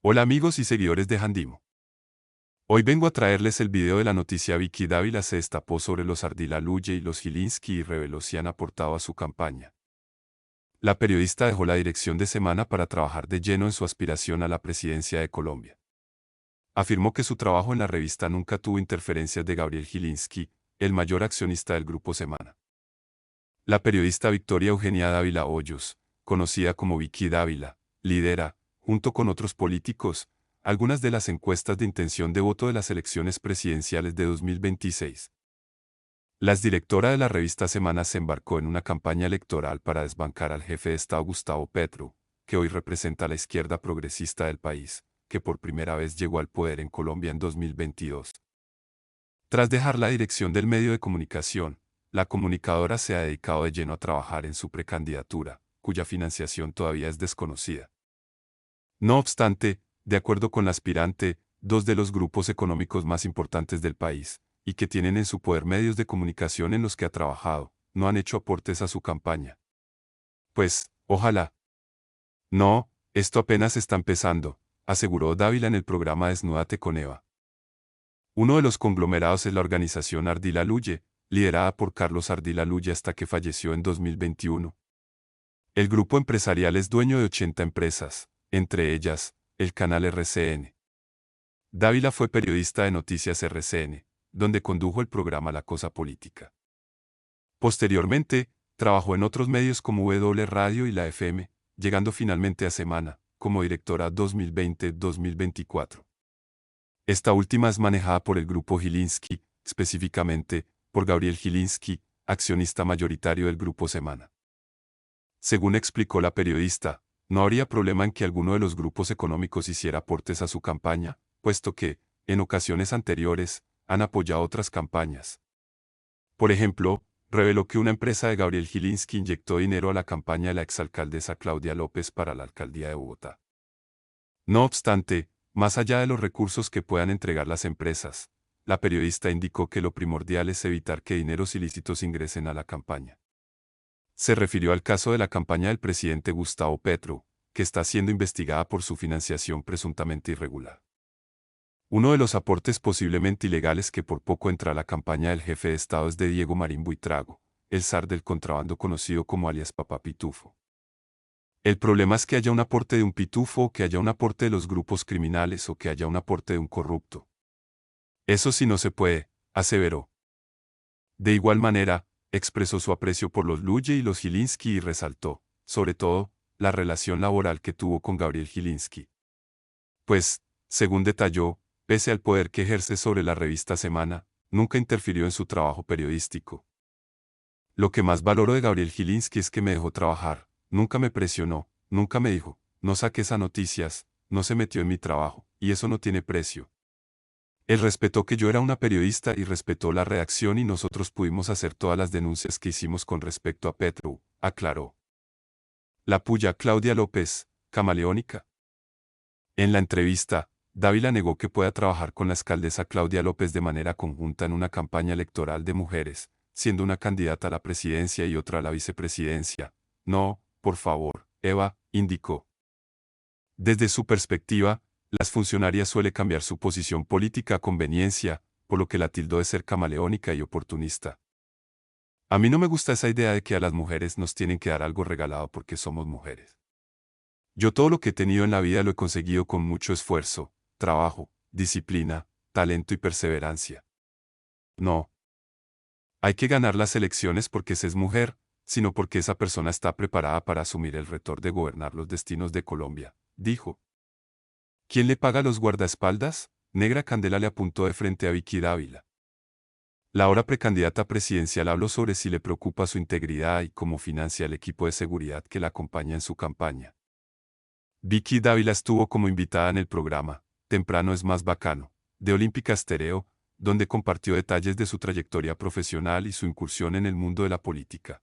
Hola amigos y seguidores de Handimo. Hoy vengo a traerles el video de la noticia Vicky Dávila se destapó sobre los Ardila Luye y los Gilinski y reveló si han aportado a su campaña. La periodista dejó la dirección de Semana para trabajar de lleno en su aspiración a la presidencia de Colombia. Afirmó que su trabajo en la revista nunca tuvo interferencias de Gabriel Gilinski, el mayor accionista del grupo Semana. La periodista Victoria Eugenia Dávila Hoyos, conocida como Vicky Dávila, lidera, junto con otros políticos, algunas de las encuestas de intención de voto de las elecciones presidenciales de 2026. La exdirectora de la revista Semana se embarcó en una campaña electoral para desbancar al jefe de Estado Gustavo Petro, que hoy representa a la izquierda progresista del país, que por primera vez llegó al poder en Colombia en 2022. Tras dejar la dirección del medio de comunicación, la comunicadora se ha dedicado de lleno a trabajar en su precandidatura, cuya financiación todavía es desconocida. No obstante, de acuerdo con la aspirante, dos de los grupos económicos más importantes del país, y que tienen en su poder medios de comunicación en los que ha trabajado, no han hecho aportes a su campaña. Pues, ojalá. No, esto apenas está empezando, aseguró Dávila en el programa Desnúdate con Eva. Uno de los conglomerados es la organización Ardila Luye, liderada por Carlos Ardila Luye hasta que falleció en 2021. El grupo empresarial es dueño de 80 empresas, entre ellas, el canal RCN. Dávila fue periodista de Noticias RCN, donde condujo el programa La Cosa Política. Posteriormente, trabajó en otros medios como W Radio y la FM, llegando finalmente a Semana, como directora 2020-2024. Esta última es manejada por el grupo Gilinski, específicamente, por Gabriel Gilinski, accionista mayoritario del grupo Semana. Según explicó la periodista, no habría problema en que alguno de los grupos económicos hiciera aportes a su campaña, puesto que, en ocasiones anteriores, han apoyado otras campañas. Por ejemplo, reveló que una empresa de Gabriel Gilinski inyectó dinero a la campaña de la exalcaldesa Claudia López para la alcaldía de Bogotá. No obstante, más allá de los recursos que puedan entregar las empresas, la periodista indicó que lo primordial es evitar que dineros ilícitos ingresen a la campaña. Se refirió al caso de la campaña del presidente Gustavo Petro, que está siendo investigada por su financiación presuntamente irregular. Uno de los aportes posiblemente ilegales que por poco entra a la campaña del jefe de Estado es de Diego Marín Buitrago, el zar del contrabando conocido como alias Papá Pitufo. El problema es que haya un aporte de un pitufo o que haya un aporte de los grupos criminales o que haya un aporte de un corrupto. Eso sí no se puede, aseveró. De igual manera, expresó su aprecio por los Luye y los Gilinski y resaltó, sobre todo, la relación laboral que tuvo con Gabriel Gilinski. Pues, según detalló, pese al poder que ejerce sobre la revista Semana, nunca interfirió en su trabajo periodístico. Lo que más valoro de Gabriel Gilinski es que me dejó trabajar, nunca me presionó, nunca me dijo, no saques a noticias, no se metió en mi trabajo, y eso no tiene precio. Él respetó que yo era una periodista y respetó la redacción y nosotros pudimos hacer todas las denuncias que hicimos con respecto a Petro, aclaró. La puya Claudia López, camaleónica. En la entrevista, Dávila negó que pueda trabajar con la alcaldesa Claudia López de manera conjunta en una campaña electoral de mujeres, siendo una candidata a la presidencia y otra a la vicepresidencia. No, por favor, Eva, indicó. Desde su perspectiva, las funcionarias suele cambiar su posición política a conveniencia, por lo que la tildó de ser camaleónica y oportunista. A mí no me gusta esa idea de que a las mujeres nos tienen que dar algo regalado porque somos mujeres. Yo todo lo que he tenido en la vida lo he conseguido con mucho esfuerzo, trabajo, disciplina, talento y perseverancia. No. Hay que ganar las elecciones porque se es mujer, sino porque esa persona está preparada para asumir el reto de gobernar los destinos de Colombia, dijo. ¿Quién le paga los guardaespaldas? Negra Candela le apuntó de frente a Vicky Dávila. La ahora precandidata presidencial habló sobre si le preocupa su integridad y cómo financia el equipo de seguridad que la acompaña en su campaña. Vicky Dávila estuvo como invitada en el programa Temprano es más bacano, de Olímpica Estéreo, donde compartió detalles de su trayectoria profesional y su incursión en el mundo de la política.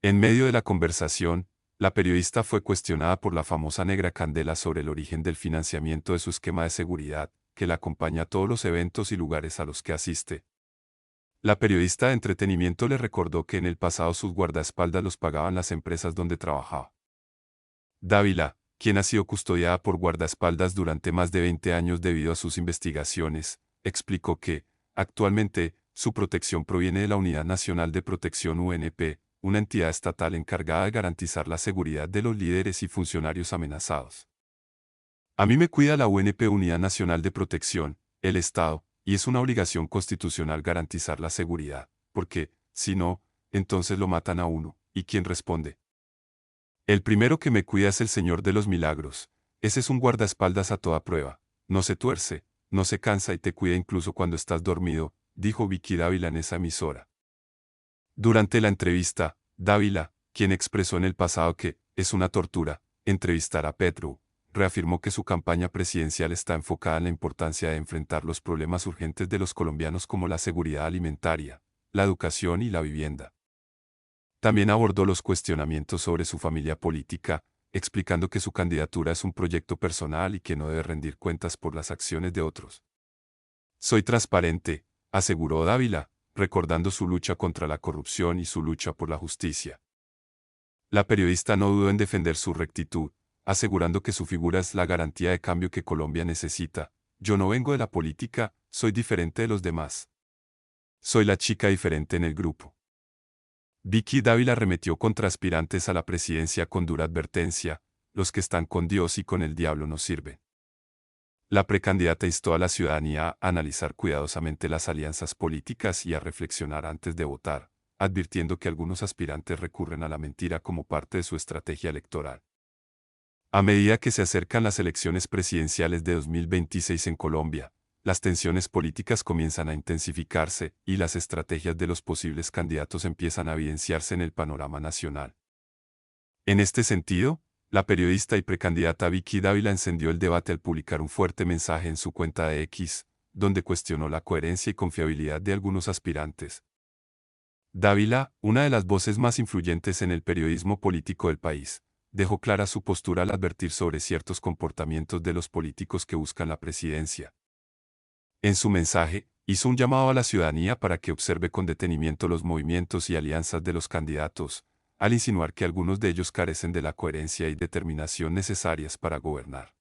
En medio de la conversación, la periodista fue cuestionada por la famosa Negra Candela sobre el origen del financiamiento de su esquema de seguridad, que la acompaña a todos los eventos y lugares a los que asiste. La periodista de entretenimiento le recordó que en el pasado sus guardaespaldas los pagaban las empresas donde trabajaba. Dávila, quien ha sido custodiada por guardaespaldas durante más de 20 años debido a sus investigaciones, explicó que, actualmente, su protección proviene de la Unidad Nacional de Protección UNP, una entidad estatal encargada de garantizar la seguridad de los líderes y funcionarios amenazados. A mí me cuida la UNP, Unidad Nacional de Protección, el Estado, y es una obligación constitucional garantizar la seguridad, porque, si no, entonces lo matan a uno. ¿Y quién responde? El primero que me cuida es el Señor de los Milagros. Ese es un guardaespaldas a toda prueba. No se tuerce, no se cansa y te cuida incluso cuando estás dormido, dijo Vicky Dávila en esa emisora. Durante la entrevista, Dávila, quien expresó en el pasado que es una tortura entrevistar a Petro, reafirmó que su campaña presidencial está enfocada en la importancia de enfrentar los problemas urgentes de los colombianos como la seguridad alimentaria, la educación y la vivienda. También abordó los cuestionamientos sobre su familia política, explicando que su candidatura es un proyecto personal y que no debe rendir cuentas por las acciones de otros. Soy transparente, aseguró Dávila, recordando su lucha contra la corrupción y su lucha por la justicia. La periodista no dudó en defender su rectitud, asegurando que su figura es la garantía de cambio que Colombia necesita. Yo no vengo de la política, soy diferente de los demás. Soy la chica diferente en el grupo. Vicky Dávila arremetió contra aspirantes a la presidencia con dura advertencia: los que están con Dios y con el diablo no sirven. La precandidata instó a la ciudadanía a analizar cuidadosamente las alianzas políticas y a reflexionar antes de votar, advirtiendo que algunos aspirantes recurren a la mentira como parte de su estrategia electoral. A medida que se acercan las elecciones presidenciales de 2026 en Colombia, las tensiones políticas comienzan a intensificarse y las estrategias de los posibles candidatos empiezan a evidenciarse en el panorama nacional. En este sentido, la periodista y precandidata Vicky Dávila encendió el debate al publicar un fuerte mensaje en su cuenta de X, donde cuestionó la coherencia y confiabilidad de algunos aspirantes. Dávila, una de las voces más influyentes en el periodismo político del país, dejó clara su postura al advertir sobre ciertos comportamientos de los políticos que buscan la presidencia. En su mensaje, hizo un llamado a la ciudadanía para que observe con detenimiento los movimientos y alianzas de los candidatos, al insinuar que algunos de ellos carecen de la coherencia y determinación necesarias para gobernar.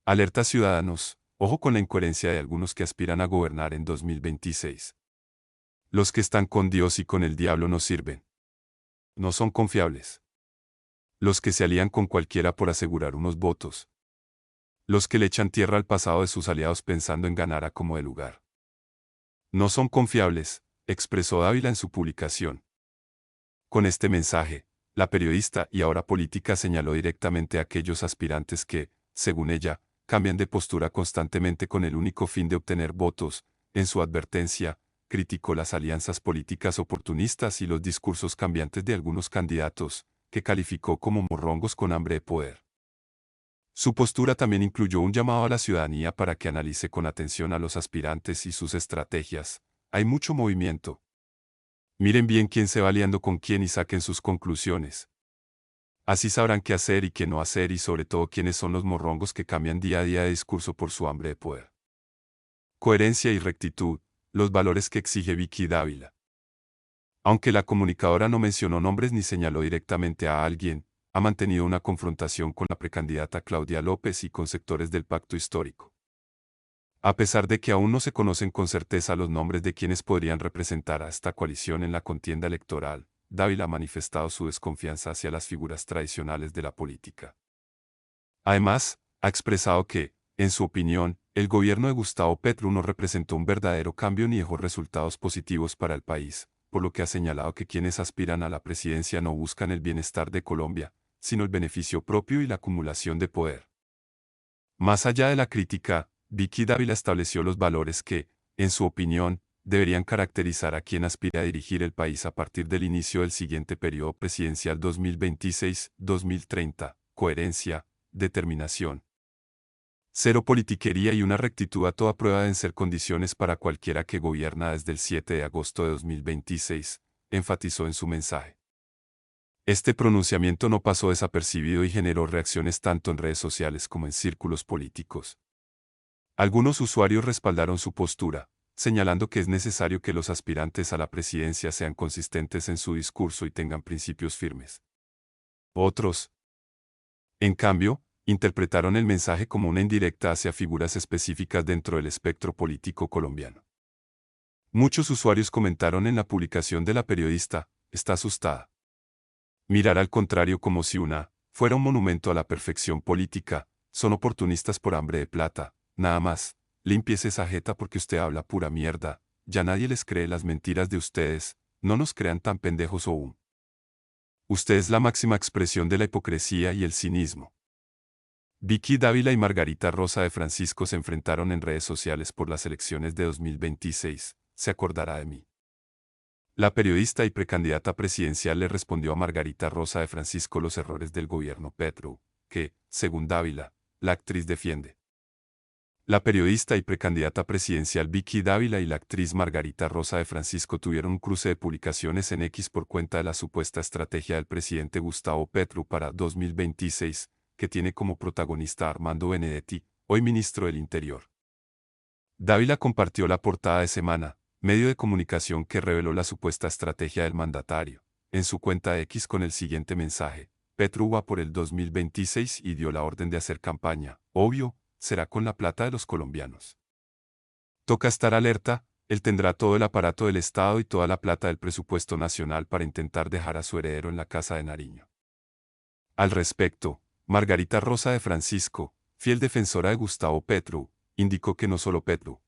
Alerta ciudadanos, ojo con la incoherencia de algunos que aspiran a gobernar en 2026. Los que están con Dios y con el diablo no sirven. No son confiables. Los que se alían con cualquiera por asegurar unos votos. Los que le echan tierra al pasado de sus aliados pensando en ganar a como de lugar. No son confiables, expresó Dávila en su publicación. Con este mensaje, la periodista y ahora política señaló directamente a aquellos aspirantes que, según ella, cambian de postura constantemente con el único fin de obtener votos. En su advertencia, criticó las alianzas políticas oportunistas y los discursos cambiantes de algunos candidatos, que calificó como morrongos con hambre de poder. Su postura también incluyó un llamado a la ciudadanía para que analice con atención a los aspirantes y sus estrategias. Hay mucho movimiento. Miren bien quién se va aliando con quién y saquen sus conclusiones. Así sabrán qué hacer y qué no hacer y sobre todo quiénes son los morrongos que cambian día a día de discurso por su hambre de poder. Coherencia y rectitud, los valores que exige Vicky Dávila. Aunque la comunicadora no mencionó nombres ni señaló directamente a alguien, ha mantenido una confrontación con la precandidata Claudia López y con sectores del pacto histórico. A pesar de que aún no se conocen con certeza los nombres de quienes podrían representar a esta coalición en la contienda electoral, Dávila ha manifestado su desconfianza hacia las figuras tradicionales de la política. Además, ha expresado que, en su opinión, el gobierno de Gustavo Petro no representó un verdadero cambio ni dejó resultados positivos para el país, por lo que ha señalado que quienes aspiran a la presidencia no buscan el bienestar de Colombia, sino el beneficio propio y la acumulación de poder. Más allá de la crítica, Vicky Dávila estableció los valores que, en su opinión, deberían caracterizar a quien aspira a dirigir el país a partir del inicio del siguiente periodo presidencial 2026-2030: coherencia, determinación. Cero politiquería y una rectitud a toda prueba deben ser condiciones para cualquiera que gobierna desde el 7 de agosto de 2026, enfatizó en su mensaje. Este pronunciamiento no pasó desapercibido y generó reacciones tanto en redes sociales como en círculos políticos. Algunos usuarios respaldaron su postura, señalando que es necesario que los aspirantes a la presidencia sean consistentes en su discurso y tengan principios firmes. Otros, En cambio, interpretaron el mensaje como una indirecta hacia figuras específicas dentro del espectro político colombiano. Muchos usuarios comentaron en la publicación de la periodista, está asustada. Mirar al contrario como si fuera un monumento a la perfección política, son oportunistas por hambre de plata, nada más, límpiese esa jeta porque usted habla pura mierda, ya nadie les cree las mentiras de ustedes, no nos crean tan pendejos o Usted es la máxima expresión de la hipocresía y el cinismo. Vicky Dávila y Margarita Rosa de Francisco se enfrentaron en redes sociales por las elecciones de 2026, se acordará de mí. La periodista y precandidata presidencial le respondió a Margarita Rosa de Francisco los errores del gobierno Petro, que, según Dávila, la actriz defiende. La periodista y precandidata presidencial Vicky Dávila y la actriz Margarita Rosa de Francisco tuvieron un cruce de publicaciones en X por cuenta de la supuesta estrategia del presidente Gustavo Petro para 2026, que tiene como protagonista a Armando Benedetti, hoy ministro del Interior. Dávila compartió la portada de Semana, medio de comunicación que reveló la supuesta estrategia del mandatario, en su cuenta X con el siguiente mensaje: Petro va por el 2026 y dio la orden de hacer campaña, obvio, será con la plata de los colombianos. Toca estar alerta, él tendrá todo el aparato del Estado y toda la plata del presupuesto nacional para intentar dejar a su heredero en la Casa de Nariño. Al respecto, Margarita Rosa de Francisco, fiel defensora de Gustavo Petro, indicó que no solo Petro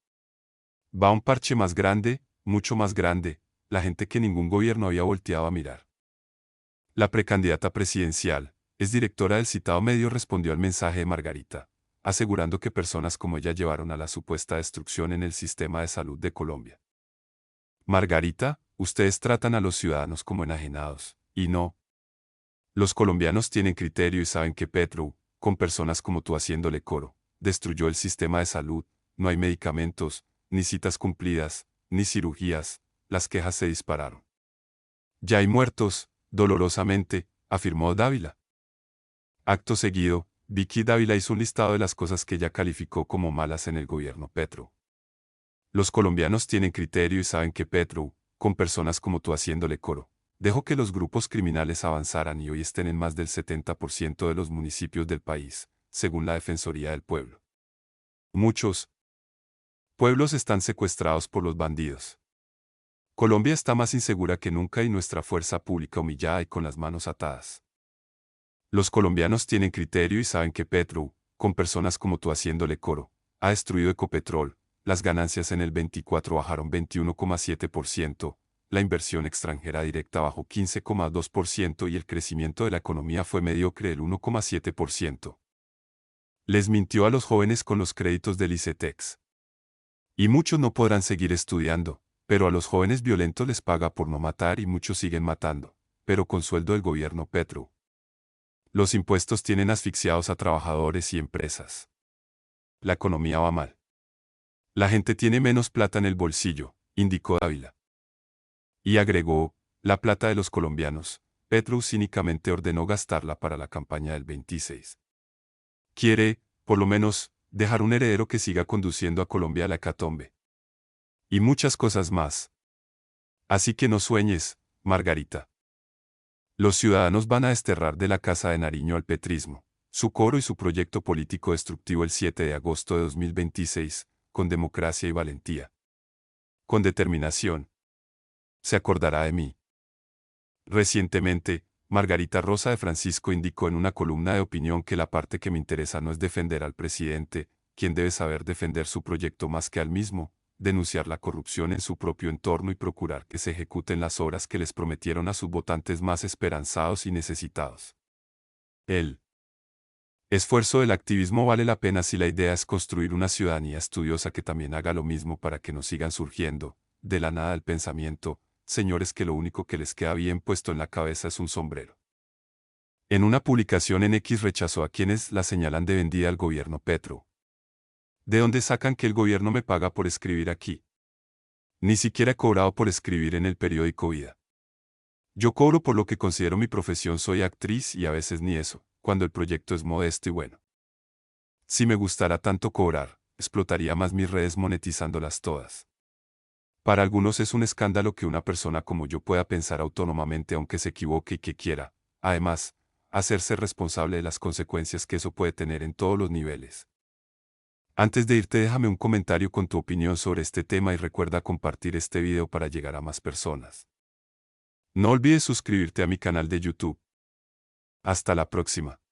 va a un parche más grande, mucho más grande, la gente que ningún gobierno había volteado a mirar. La precandidata presidencial, es directora del citado medio, respondió al mensaje de Margarita, asegurando que personas como ella llevaron a la supuesta destrucción en el sistema de salud de Colombia. Margarita, ustedes tratan a los ciudadanos como enajenados, y no. Los colombianos tienen criterio y saben que Petro, con personas como tú haciéndole coro, destruyó el sistema de salud, no hay medicamentos, ni citas cumplidas, ni cirugías, las quejas se dispararon. Ya hay muertos, dolorosamente, afirmó Dávila. Acto seguido, Vicky Dávila hizo un listado de las cosas que ella calificó como malas en el gobierno Petro. Los colombianos tienen criterio y saben que Petro, con personas como tú haciéndole coro, dejó que los grupos criminales avanzaran y hoy estén en más del 70% de los municipios del país, según la Defensoría del Pueblo. Muchos pueblos están secuestrados por los bandidos. Colombia está más insegura que nunca y nuestra fuerza pública humillada y con las manos atadas. Los colombianos tienen criterio y saben que Petro, con personas como tú haciéndole coro, ha destruido Ecopetrol, las ganancias en el 24 bajaron 21,7%, la inversión extranjera directa bajó 15,2% y el crecimiento de la economía fue mediocre del 1,7%. Les mintió a los jóvenes con los créditos del ICETEX. Y muchos no podrán seguir estudiando, pero a los jóvenes violentos les paga por no matar y muchos siguen matando, pero con sueldo del gobierno Petro. Los impuestos tienen asfixiados a trabajadores y empresas. La economía va mal. La gente tiene menos plata en el bolsillo, indicó Dávila. Y agregó, la plata de los colombianos, Petro cínicamente ordenó gastarla para la campaña del 26. Quiere, por lo menos, dejar un heredero que siga conduciendo a Colombia a la hecatombe. Y muchas cosas más. Así que no sueñes, Margarita. Los ciudadanos van a desterrar de la Casa de Nariño al petrismo, su coro y su proyecto político destructivo el 7 de agosto de 2026, con democracia y valentía. Con determinación. Se acordará de mí. Recientemente, Margarita Rosa de Francisco indicó en una columna de opinión que la parte que me interesa no es defender al presidente, quien debe saber defender su proyecto más que al mismo, denunciar la corrupción en su propio entorno y procurar que se ejecuten las obras que les prometieron a sus votantes más esperanzados y necesitados. El esfuerzo del activismo vale la pena si la idea es construir una ciudadanía estudiosa que también haga lo mismo para que no sigan surgiendo, de la nada del pensamiento, señores que lo único que les queda bien puesto en la cabeza es un sombrero. En una publicación en X rechazó a quienes la señalan de vendida al gobierno Petro. ¿De dónde sacan que el gobierno me paga por escribir aquí? Ni siquiera he cobrado por escribir en el periódico Vida. Yo cobro por lo que considero mi profesión, soy actriz y a veces ni eso, cuando el proyecto es modesto y bueno. Si me gustara tanto cobrar, explotaría más mis redes monetizándolas todas. Para algunos es un escándalo que una persona como yo pueda pensar autónomamente aunque se equivoque y que quiera, además, hacerse responsable de las consecuencias que eso puede tener en todos los niveles. Antes de irte, déjame un comentario con tu opinión sobre este tema y recuerda compartir este video para llegar a más personas. No olvides suscribirte a mi canal de YouTube. Hasta la próxima.